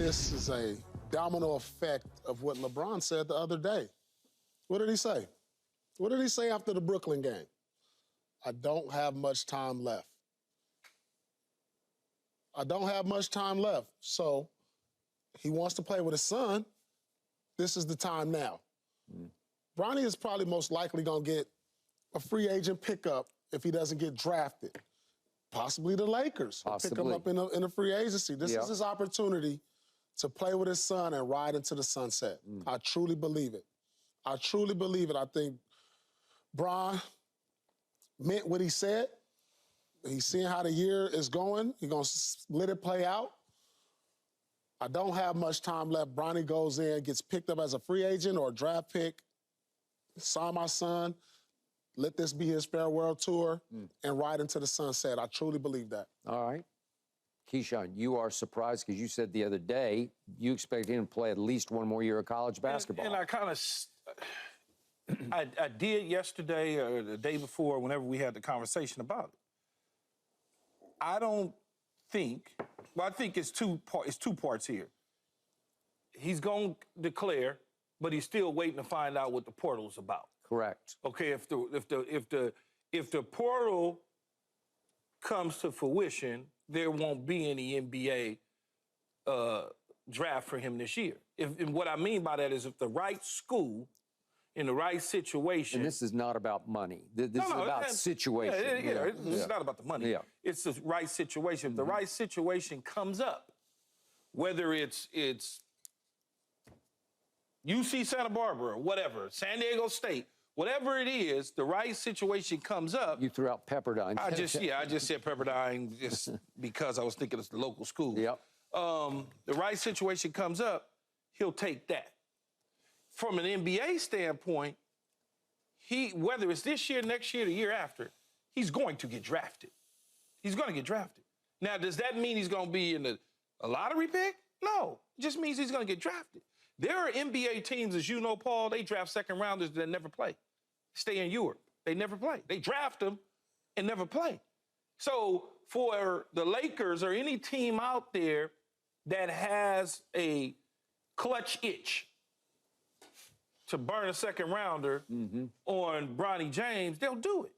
this is a domino effect of what LeBron said the other day. What did he say? What did he say after the Brooklyn game? I don't have much time left. I don't have much time left. So he wants to play with his son. This is the time now. Bronny is probably most likely going to get a free agent pickup if he doesn't get drafted. Possibly the Lakers will pick him up in a free agency. This is his opportunity to play with his son and ride into the sunset. I truly believe it. I truly believe it. I think Bron meant what he said. He's seeing how the year is going. He's going to let it play out. I don't have much time left. Bronny goes in, gets picked up as a free agent or a draft pick. Sign my son. Let this be his farewell tour and ride into the sunset. I truly believe that. All right. Keyshawn, you are surprised because you said the other day you expected him to play at least one more year of college basketball. And I kind of, I did yesterday or the day before, whenever we had the conversation about it. I don't think, well, I think it's two parts here. He's going to declare, but he's still waiting to find out what the portal's about. Correct. Okay, if the portal comes to fruition, there won't be any NBA draft for him this year. And what I mean by that is if the right school in the right situation. And this is not about money. This is about situation. It's not about the money. Yeah. It's the right situation. If the right situation comes up, whether it's UC Santa Barbara, whatever, San Diego State, whatever it is, the right situation comes up. You threw out Pepperdine. I just said Pepperdine just because I was thinking it's the local school. Yep. The right situation comes up, he'll take that. From an NBA standpoint, whether it's this year, next year, the year after, he's going to get drafted. He's going to get drafted. Now, does that mean he's going to be in a lottery pick? No. It just means he's going to get drafted. There are NBA teams, as you know, Paul, they draft second-rounders that never play. Stay in Europe. They never play. They draft them and never play. So for the Lakers or any team out there that has a clutch itch to burn a second-rounder on Bronny James, they'll do it.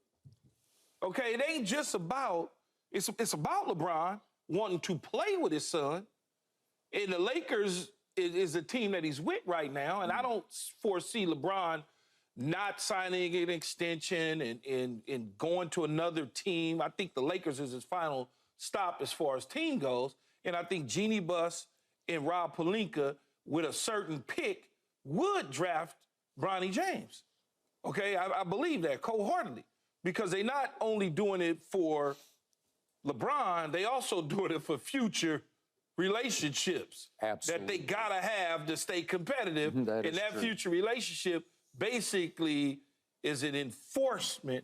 Okay? It ain't just about, it's about LeBron wanting to play with his son. And the Lakers is the team that he's with right now, and I don't foresee LeBron not signing an extension and going to another team. I think the Lakers is his final stop as far as team goes, and I think Jeanie Buss and Rob Pelinka, with a certain pick, would draft Bronny James. Okay, I believe that wholeheartedly, because they're not only doing it for LeBron, they also doing it for future relationships that they gotta have to stay competitive. And that future relationship basically is an enforcement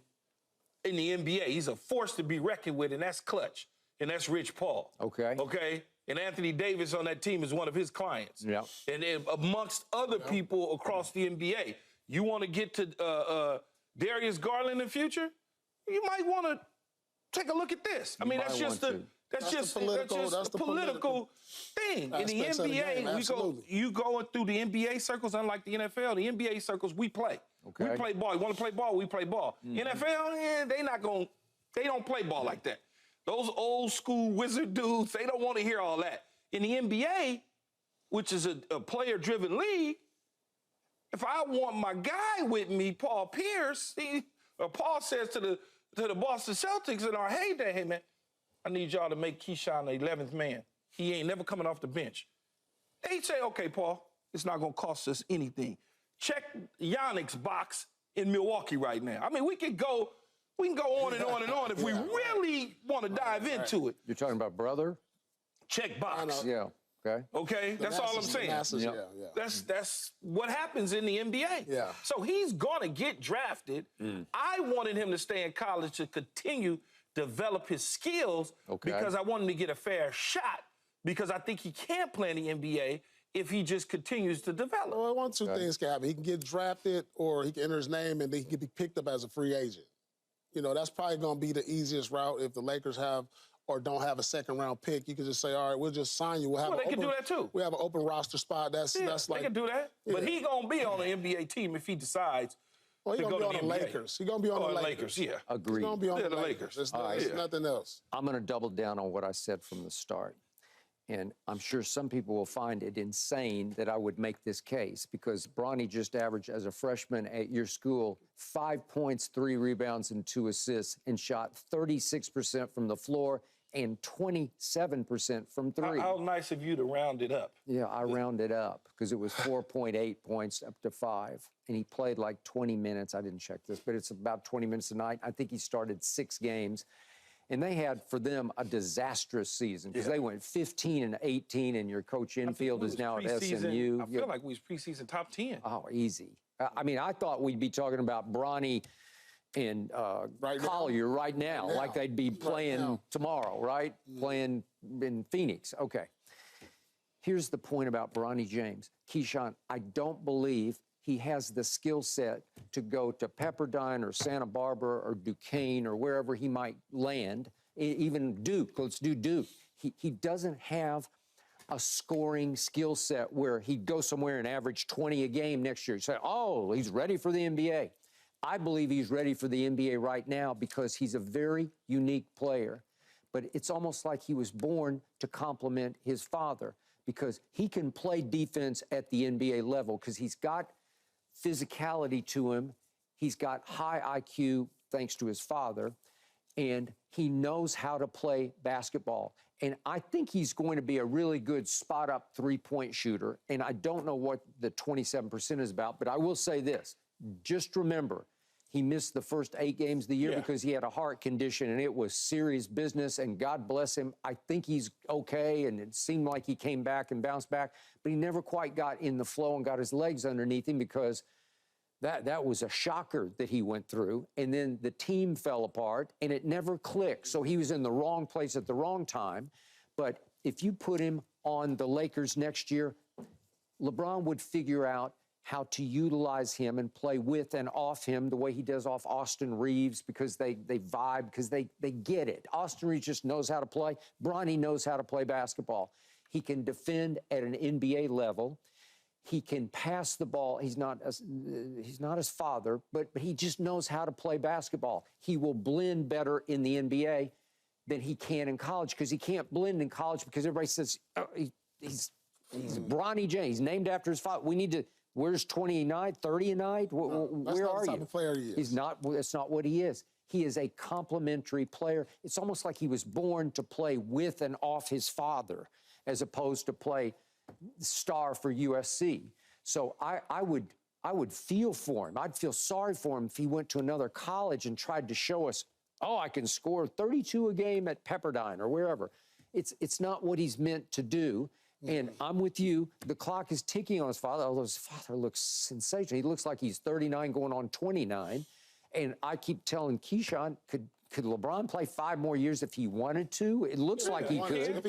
in the NBA. He's a force to be reckoned with, and that's clutch. And that's Rich Paul. Okay. Okay? And Anthony Davis on that team is one of his clients. Yeah. And then amongst other people across the NBA, you want to get to Darius Garland in the future, you might want to take a look at this. I mean, that's just a political thing. In the NBA, you going through the NBA circles, unlike the NFL, the NBA circles, we play. Okay. We play ball. You want to play ball? We play ball. NFL, they don't play ball like that. Those old school wizard dudes, they don't want to hear all that. In the NBA, which is a player-driven league, if I want my guy with me, Paul Pierce, Paul says to the Boston Celtics in our heyday, hey, man, I need y'all to make Keyshawn the 11th man. He ain't never coming off the bench. They say, okay, Paul, it's not going to cost us anything. Check Yannick's box in Milwaukee right now. I mean, we can go on and on and on if we really want to dive into it. You're talking about brother? Check box. Yeah. Okay. Okay, that's all I'm saying. That's what happens in the NBA. Yeah. So he's going to get drafted. I wanted him to stay in college to continue develop his skills because I want him to get a fair shot because I think he can play in the NBA if he just continues to develop. Well, one, two things can happen. He can get drafted or he can enter his name and then he can be picked up as a free agent. You know, that's probably going to be the easiest route if the Lakers have or don't have a second-round pick, you can just say, all right, we'll just sign you. We'll have Well, they can do that too. We have an open roster spot. That's Yeah, like they can do that. Yeah. But he gonna be on the NBA team if he decides Well, he's to going go to be to on the the NBA. Lakers. He's going to be on the Lakers. Yeah. Agreed. He's going to be on Yeah, the the Lakers. Lakers. There's nothing else. I'm going to double down on what I said from the start. And I'm sure some people will find it insane that I would make this case because Bronny just averaged as a freshman at your school 5 points, 3 rebounds, and 2 assists, and shot 36% from the floor and 27% from 3. How nice of you to round it up. Yeah, I rounded up because it was 4.8 points up to 5. And he played like 20 minutes. I didn't check this, but it's about 20 minutes a night. I think he started 6 games. And they had, for them, a disastrous season because they went 15-18, and your coach Infield is now at SMU. I feel like we was preseason top 10. Oh, easy. I mean, I thought we'd be talking about Bronny and Collier right now, like they'd be playing tomorrow, right? Playing in Phoenix. Okay. Here's the point about Bronny James. Keyshawn, I don't believe he has the skill set to go to Pepperdine or Santa Barbara or Duquesne or wherever he might land, even Duke. Let's do Duke. He doesn't have a scoring skill set where he'd go somewhere and average 20 a game next year. You say, oh, he's ready for the NBA. I believe he's ready for the NBA right now because he's a very unique player. But it's almost like he was born to complement his father because he can play defense at the NBA level because he's got physicality to him. He's got high IQ thanks to his father, and he knows how to play basketball. And I think he's going to be a really good spot-up three-point shooter, and I don't know what the 27% is about, but I will say this. Just remember, he missed the first 8 games of the year because he had a heart condition, and it was serious business, and God bless him. I think he's okay, and it seemed like he came back and bounced back, but he never quite got in the flow and got his legs underneath him because that was a shocker that he went through, and then the team fell apart, and it never clicked. So he was in the wrong place at the wrong time. But if you put him on the Lakers next year, LeBron would figure out how to utilize him and play with and off him the way he does off Austin Reeves because they vibe, because they get it. Austin Reeves just knows how to play. Bronny knows how to play basketball. He can defend at an NBA level. He can pass the ball. He's not his father, but he just knows how to play basketball. He will blend better in the NBA than he can in college because he can't blend in college because everybody says he's Bronny James. He's named after his father. We need to. Where's 20 a night, 30 a night? Where are you? Player he is. He's not. That's not what he is. He is a complementary player. It's almost like he was born to play with and off his father, as opposed to play star for USC. So I would feel for him. I'd feel sorry for him if he went to another college and tried to show us, oh, I can score 32 a game at Pepperdine or wherever. It's not what he's meant to do. And I'm with you. The clock is ticking on his father, although his father looks sensational. He looks like he's 39 going on 29. And I keep telling Keyshawn, could LeBron play 5 more years if he wanted to? It looks like he could.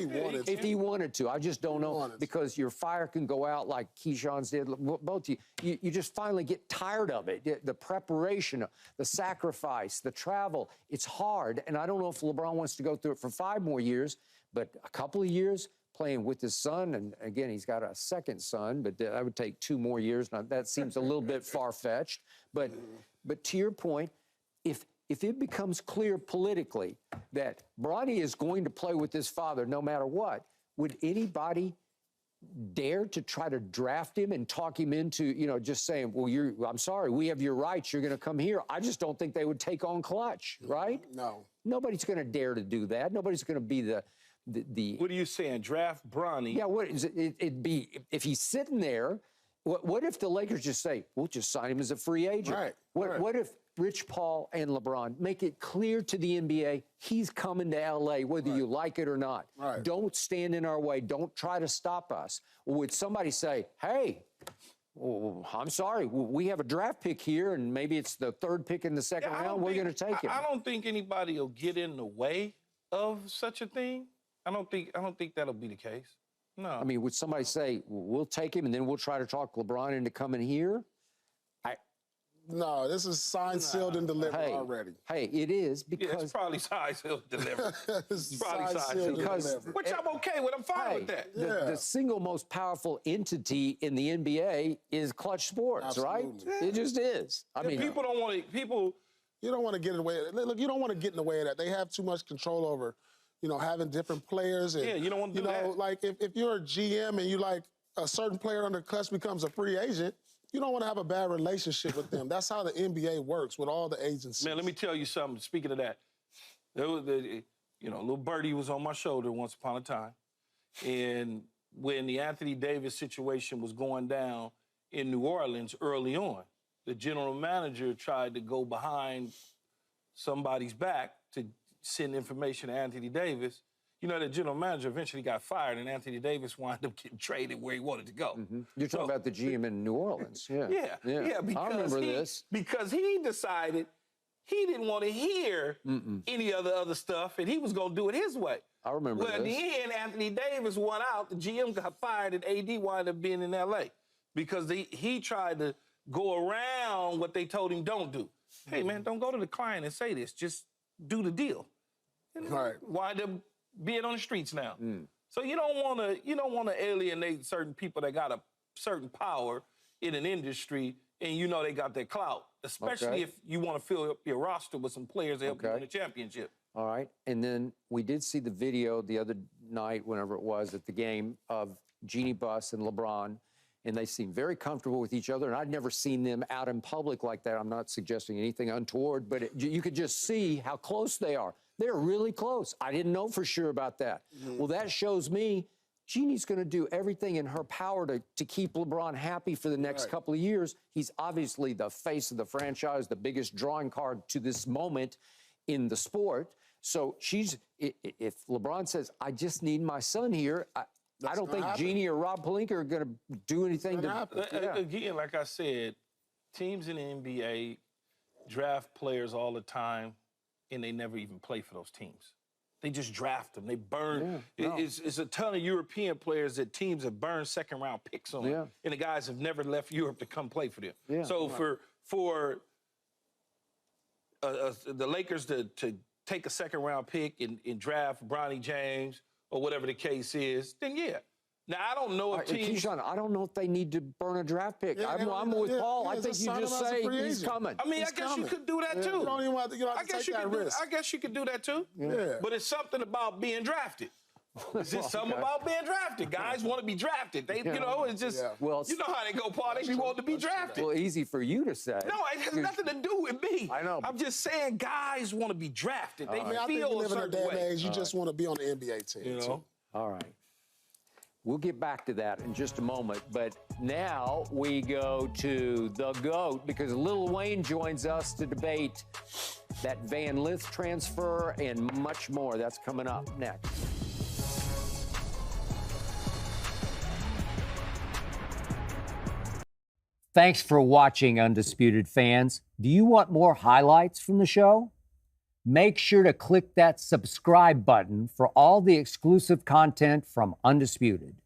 If he wanted to. I just don't know because your fire can go out like Keyshawn's did. Both of you. You just finally get tired of it. The preparation, the sacrifice, the travel. It's hard. And I don't know if LeBron wants to go through it for 5 more years, but a couple of years playing with his son, and again, he's got a second son, but that would take 2 more years. Now, that seems a little bit far-fetched. But to your point, if it becomes clear politically that Bronny is going to play with his father no matter what, would anybody dare to try to draft him and talk him into, just saying, well, I'm sorry, we have your rights, you're going to come here? I just don't think they would take on Clutch, right? No. Nobody's going to dare to do that. Nobody's going to be the What are you saying? Draft Bronny? Yeah, what is it? It'd be if he's sitting there. What if the Lakers just say, we'll just sign him as a free agent? Right. What if Rich Paul and LeBron make it clear to the NBA he's coming to LA whether you like it or not? Right. Don't stand in our way. Don't try to stop us. Or would somebody say, hey, I'm sorry, we have a draft pick here, and maybe it's the 3rd pick in the second round. We're going to take him. I don't think anybody will get in the way of such a thing. I don't think that'll be the case. No. I mean, would somebody say, we'll take him and then we'll try to talk LeBron into coming here? No, this is signed, sealed, and delivered already. Hey, it is because Yeah, it's probably signed, sealed, delivered. It's probably signed, signed, sealed, sealed, and because- delivered. Which I'm okay with. I'm fine with that. the single most powerful entity in the NBA is Clutch Sports, Absolutely. right? It just is. I mean, People don't want to. People. You don't want to get in the way. Look, you don't want to get in the way of that. They have too much control over, having different players. And, Yeah, you don't want to do that. like if you're a GM and you like a certain player under Clutch becomes a free agent, you don't want to have a bad relationship with them. That's how the NBA works with all the agencies. Man, let me tell you something. Speaking of that, there was little birdie was on my shoulder once upon a time, and when the Anthony Davis situation was going down in New Orleans early on, the general manager tried to go behind somebody's back to send information to Anthony Davis. The general manager eventually got fired, and Anthony Davis wound up getting traded where he wanted to go. you're talking about the GM in New Orleans. Yeah. Yeah, because I remember this. Because he decided he didn't want to hear any of the other stuff, and he was going to do it his way. I remember Well, in this. the end, Anthony Davis won out. The GM got fired, and AD wound up being in L.A. because he tried to go around what they told him don't do. Hey, man, don't go to the client and say this. Just do the deal. And Right. wind up being on the streets now. So you don't want to alienate certain people that got a certain power in an industry, and they got their clout, especially if you want to fill up your roster with some players that help you win a championship. All right. And then we did see the video the other night, whenever it was, at the game of Jeanie Buss and LeBron, and they seemed very comfortable with each other. And I'd never seen them out in public like that. I'm not suggesting anything untoward, but you could just see how close they are. They're really close. I didn't know for sure about that. Well, that shows me Jeannie's going to do everything in her power to keep LeBron happy for the next couple of years. He's obviously the face of the franchise, the biggest drawing card to this moment in the sport. So if LeBron says, I just need my son here, I don't think Jeanie or Rob Pelinka are going to do anything to. Again, like I said, teams in the NBA draft players all the time, and they never even play for those teams. They just draft them. They burn. It's a ton of European players that teams have burned second-round picks on, and the guys have never left Europe to come play for them. So for the Lakers to take a second-round pick and draft Bronny James or whatever the case is, then yeah. Now, I don't know if teams... Keyshawn, I don't know if they need to burn a draft pick. I'm with Paul. I think you just say he's coming. I mean, I guess you could do that, too. You don't even have to, take that risk. I guess you could do that, too. Yeah. But it's something about being drafted. It's just something about being drafted. Guys want to be drafted. They, it's just... Well, you know how they go, Paul. They be wanting to be drafted. Well, easy for you to say. No, it has nothing to do with me. I know. I'm just saying guys want to be drafted. They I think we feel a live in a certain day and way. age, you just want to be on the NBA team. All right. We'll get back to that in just a moment. But now we go to the GOAT because Lil Wayne joins us to debate that Van Lith transfer and much more. That's coming up next. Thanks for watching, Undisputed fans. Do you want more highlights from the show? Make sure to click that subscribe button for all the exclusive content from Undisputed.